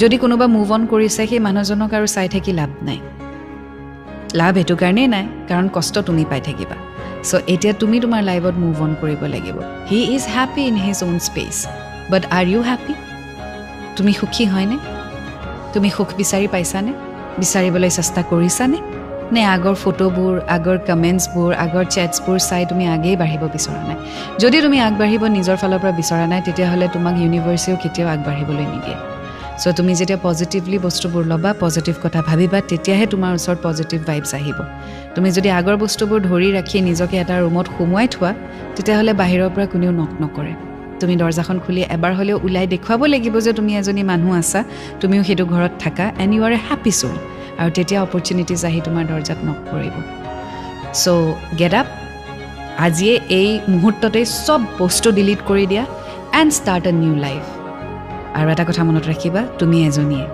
যদি কোনোবা move on কৰিছে সেই মানুহজনক আৰু চাই থাকি লাভ নাই লাভ এটো কাৰণেই নাই কাৰণ কষ্ট তুমি পাই থাকিবা সো এতিয়া তুমি তোমাৰ লাইফত মুভ অন কৰিব লাগিব he is happy in his own space but are you happy তুমি সুখী হয়নে তুমি সুখ বিচাৰি পাইছানে বিচাৰিবলৈ চেষ্টা কৰিছানে নে আগৰ ফটোবোৰ আগৰ কমেন্টছবোৰ আগৰ চেটছবোৰ চাই তুমি আগেই বাঢ়িব বিচৰা নাই যদি তুমি আগবাঢ়িব নিজৰ ফালৰ পৰা বিচৰা নাই তেতিয়াহ'লে তোমাক ইউনিভাৰ্চিটিও কেতিয়াও আগবাঢ়িবলৈ নিদিয়ে সো তুমি যেতিয়া পজিটিভলি বস্তুবোৰ ল'বা পজিটিভ কথা ভাবিবা তেতিয়াহে তোমাৰ ওচৰত পজিটিভ ভাইবছ আহিব তুমি যদি আগৰ বস্তুবোৰ ধৰি ৰাখি নিজকে এটা ৰুমত সোমোৱাই থোৱা তেতিয়াহ'লে বাহিৰৰ পৰা কোনেও নক নকৰে তুমি দৰজাখন খুলি এবাৰ হ'লেও ওলাই দেখুৱাব লাগিব যে তুমি এজনী মানুহ আছা তুমিও সেইটো ঘৰত থাকা and you are a happy soul আৰু তেতিয়া অপৰচুনিটিজ আহি তোমাৰ দৰজাত নক কৰিব সো গেট আপ আজিয়ে এই মুহূৰ্ততে সব বস্তু ডিলিট কৰি দিয়া and start a new life আৰু এটা কথা মনত ৰাখিবা তুমি এজনীয়ে